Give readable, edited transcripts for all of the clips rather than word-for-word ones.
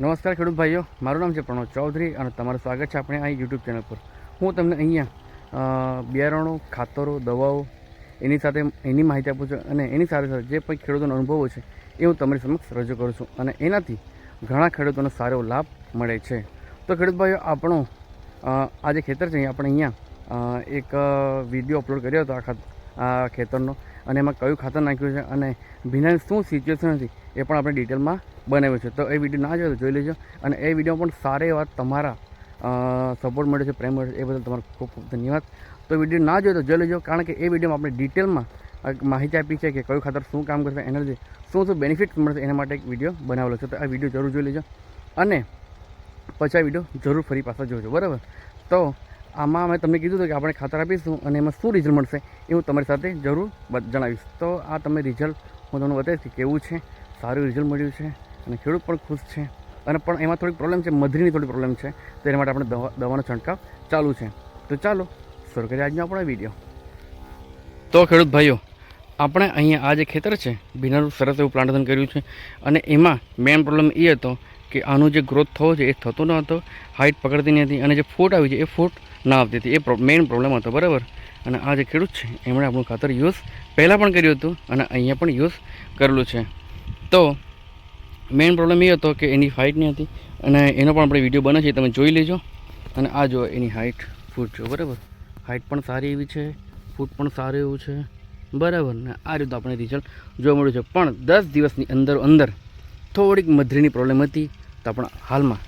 નમસ્કાર ખેડૂત ભાઈઓ, મારું નામ છે પ્રણવ ચૌધરી અને તમારું સ્વાગત છે આપણે આ યુટ્યુબ ચેનલ પર. હું તમને અહીંયા બિયારણો, ખાતરો, દવાઓ એની સાથે એની માહિતી આપું છું અને એની સાથે સાથે જે પણ ખેડૂતોનો અનુભવો છે એ હું તમારી સમક્ષ રજૂ કરું છું અને એનાથી ઘણા ખેડૂતોનો સારો લાભ મળે છે. તો ખેડૂત ભાઈઓ, આપણો આ જે ખેતર છે આપણે અહીંયા એક વિડીયો અપલોડ કર્યો હતો આ ખેતરનો અને એમાં કયું ખાતર નાખ્યું છે અને ભીનાની શું સિચ્યુએશન હતી એ પણ આપણે ડિટેલમાં બનાવ્યું છે. તો એ વિડીયો ના જોયો તો જોઈ લેજો અને એ વિડીયોમાં પણ સારી વાત તમારા સપોર્ટ મળે છે, પ્રેમ મળે છે, એ બદલ તમારો ખૂબ ખૂબ ધન્યવાદ. તો વિડીયો ના જોયો તો જોઈ લેજો, કારણ કે એ વિડીયોમાં આપણે ડિટેલમાં માહિતી આપી છે કે કયું ખાતર શું કામ કરશે, એના લીધે શું શું બેનિફિટ મળશે એના માટે એક વિડીયો બનાવેલો છે. તો આ વિડીયો જરૂર જોઈ લેજો અને પછી આ વિડીયો જરૂર ફરી પાછા જોજો, બરાબર. તો આમાં મેં તમને કીધું હતું કે આપણે ખાતર આપીશું અને એમાં શું રિઝલ્ટ મળશે એ હું તમારી સાથે જરૂર જણાવીશ. તો આ તમે રિઝલ્ટ હું તમને બતાવીશ કે કેવું છે, સારું રિઝલ્ટ મળ્યું છે અને ખેડૂત પણ ખુશ છે. અને પણ એમાં થોડીક પ્રોબ્લેમ છે, મધરીની થોડી પ્રોબ્લેમ છે, તો એના માટે આપણે દવાનો છંટકાવ ચાલુ છે. તો ચાલો શરૂ કરીએ આજનો આપણો વિડીયો. તો ખેડૂત ભાઈઓ, આપણે અહીંયા આ જે ખેતર છે ભીનાનું સરસ એવું પ્લાન્ટેશન કર્યું છે અને એમાં મેઇન પ્રોબ્લેમ એ હતો કે આનું જે ગ્રોથ થવો છે એ થતો ન હતો, હાઇટ પકડતી નહીં હતી અને જે ફૂટ આવી છે એ ફૂટ ના આવતી હતી. એ મેઇન પ્રોબ્લેમ હતો, બરાબર. અને આ જે ખેડૂત છે એમણે આપણું ખાતર યુઝ પહેલાં પણ કર્યું હતું અને અહીંયા પણ યુઝ કરેલું છે. તો મેઇન પ્રોબ્લેમ એ હતો કે એની હાઇટ નહીં હતી અને એનો પણ આપણે વિડીયો બને છે, તમે જોઈ લેજો. અને આ જો એની હાઇટ ફૂટ જો, બરાબર. હાઇટ પણ સારી એવી છે, ફૂટ પણ સારું એવું છે, બરાબર. ને આ રીતે આપણે રિઝલ્ટ જોવા મળ્યું છે. પણ 10 દિવસની અંદર થોડીક મધરીની પ્રોબ્લેમ હતી, તો આપણે હાલમાં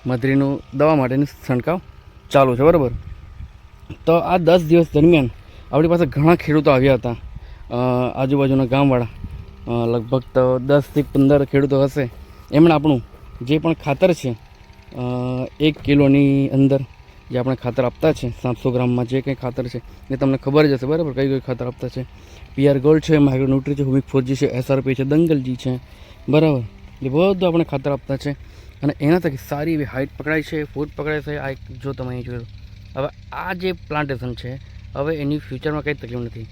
મધરીનું દવા માટેની છંટકાવ ચાલુ છે, બરાબર. તો આ 10 દિવસ દરમિયાન આપણી પાસે ઘણા ખેડૂતો આવ્યા હતા, આજુબાજુના ગામવાળા, લગભગ તો 10 થી 15 ખેડૂતો હશે. એમણે આપણું જે પણ ખાતર છે 1 કિલોની અંદર જે આપણે ખાતર આપતા છે 700 ગ્રામમાં જે કંઈ ખાતર છે એ તમને ખબર જ હશે, બરાબર, કઈ ખાતર આપતા છે. PR ગોલ્ડ છે, માઇક્રોન્યુટ્રી છે, હુમિક 4G છે, SRP છે, દંગલજી છે, બરાબર. એ બધું આપણે ખાતર આપતા છે અને એના થકી સારી એવી હાઇટ પકડાય છે, ફૂટ પકડાય છે. આ જો તમે અહીં જોયું, હવે આ જે પ્લાન્ટેશન છે હવે એની ફ્યુચરમાં કંઈ તકલીફ નથી.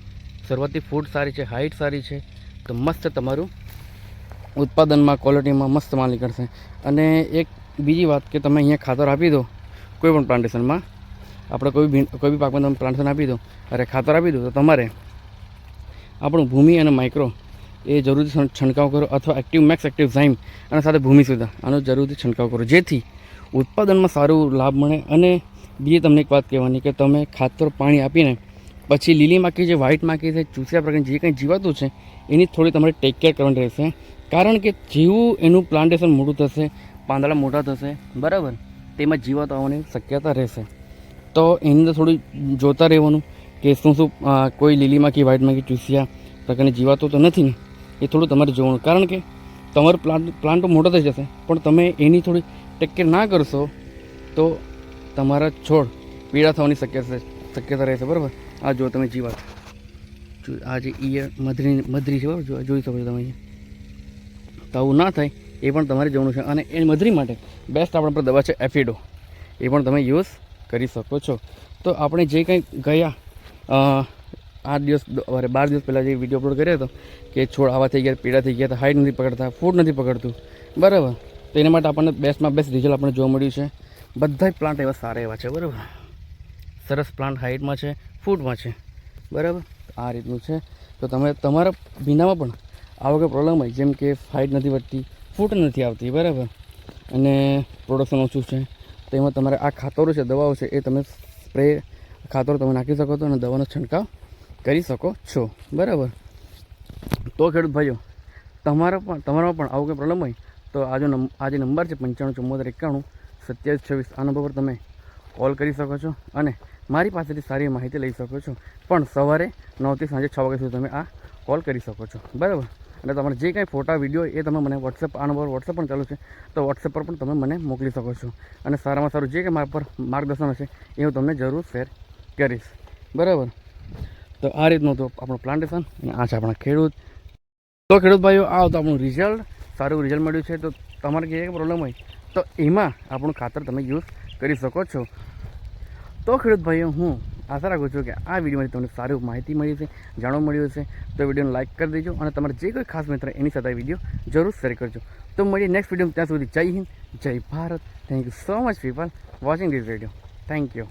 શરૂઆતથી ફૂટ સારી છે, હાઇટ સારી છે, તો મસ્ત તમારું ઉત્પાદનમાં, ક્વોલિટીમાં મસ્ત માલ નીકળશે. અને એક બીજી વાત કે તમે અહીંયા ખાતર આપી દો કોઈ પણ પ્લાન્ટેશનમાં, આપણે કોઈ બી પાકમાં તમે પ્લાન્ટેશન આપી દો, અરે ખાતર આપી દો, તો તમારે આપણું ભૂમિ અને માઇક્રો એ જરૂરથી છંટકાવ કરો, અથવા એક્ટિવ મેક્સ, એક્ટિવ ઝાઇમ અને સાથે ભૂમિ સુધા આનો જરૂરથી છંટકાવ કરો, જેથી ઉત્પાદનમાં સારું લાભ મળે. અને બીજી તમને એક વાત કહેવાની કે તમે ખાતર પાણી આપીને પછી લીલી માખી, જે વ્હાઇટ માખી છે, ચૂસ્યા પ્રકારની જે કંઈ જીવાતું છે એની થોડી તમારે ટેક કેર કરવાની રહેશે. કારણ કે જેવું એનું પ્લાન્ટેશન મોટું થશે, પાંદડા મોટા થશે, બરાબર, તેમાં જીવાત આવવાની શક્યતા રહેશે. તો એની અંદર થોડું જોતા રહેવાનું કે શું કોઈ લીલી માખી, વ્હાઇટ માખી, ચૂસ્યા પ્રકારની જીવાતો તો નથી ને, એ થોડું તમારે જોવાનું. કારણ કે તમારો પ્લાન્ટ તો મોટો થઈ જશે પણ તમે એની થોડી ટેક કેર ના કરશો તો તમારા છોડ પીળા થવાની શક્યતા રહેશે, બરાબર. આ જો તમે જીવાત, આ જે મધરી છે, બરાબર, જોઈ શકો છો તમે અહીંયા. તો આવું ના થાય એ પણ તમારે જોવાનું છે. અને એ મધરી માટે બેસ્ટ આપણા પર દવા છે એફિડો, એ પણ તમે યુઝ કરી શકો છો. તો આપણે જે કંઈ ગયા 8 દિવસ 12 દિવસ પહેલાં જે વિડીયો અપલોડ કર્યો હતો કે છોડ આવા થઈ ગયા, પીળા થઈ ગયા, તો હાઇટ નથી પકડતા, ફૂટ નથી પકડતું, બરાબર. તો એના માટે આપણને બેસ્ટમાં બેસ્ટ રિઝલ્ટ આપણને જોવા મળ્યું છે. બધા જ પ્લાન્ટ એવા સારા એવા છે, બરાબર. સરસ પ્લાન્ટ હાઇટમાં છે, ફૂટમાં છે, બરાબર. આ રીતનું છે. તો તમે તમારા ભીનામાં પણ આવો કંઈ પ્રોબ્લેમ હોય, જેમ કે હાઇટ નથી વધતી, ફૂટ નથી આવતી, બરાબર, અને પ્રોડક્શન ઓછું છે, તો એમાં તમારે આ ખાતરો છે, દવાઓ છે, એ તમે સ્પ્રે ખાતરો તમે નાખી શકો છો અને દવાનો છંટકાવ કરી શકો છો, બરાબર. તો ખેડૂત ભાઈઓ, તમારામાં પણ આવો કંઈ પ્રોબ્લેમ હોય તો આ જે નંબર છે 95 74 91 27 26, આ નંબર પર તમે કોલ કરી શકો છો અને મારી પાસેથી સારી માહિતી લઈ શકો છો. પણ સવારે 9 થી સાંજે 6 વાગ્યા સુધી તમે આ કોલ કરી શકો છો, બરાબર. અને તમારે જે કાંઈ ફોટા, વિડીયો એ તમે મને વોટ્સએપ, આ નંબર વોટ્સએપ પણ ચાલુ છે, તો વોટ્સએપ પર પણ તમે મને મોકલી શકો છો. અને સારામાં સારું જે કંઈ મારા પર માર્ગદર્શન હશે એ હું તમને જરૂર શેર કરીશ, બરાબર. તો આ રીતનું હતું આપણું પ્લાન્ટેશન અને આ છે આપણા ખેડૂત. તો ખેડૂત ભાઈઓ, આ હતું આપણું રિઝલ્ટ, સારું રિઝલ્ટ મળ્યું છે. તો તમારે જે પ્રોબ્લેમ હોય તો એમાં આપણું ખાતર તમે યુઝ કરી શકો છો. તો ખેડૂત ભાઈઓ, હું આશા રાખું છું કે આ વિડીયોમાંથી તમને સારી માહિતી મળી છે, જાણવા મળ્યું હશે. તો વિડીયોને લાઇક કરી દેજો અને તમારે જે કોઈ ખાસ મિત્ર એની સાથે આ વિડીયો જરૂર શેર કરજો. તો મળીએ નેક્સ્ટ વિડીયો. ત્યાં સુધી જય હિન્દ, જય Bharat. Thank you so much people watching this video. Thank you.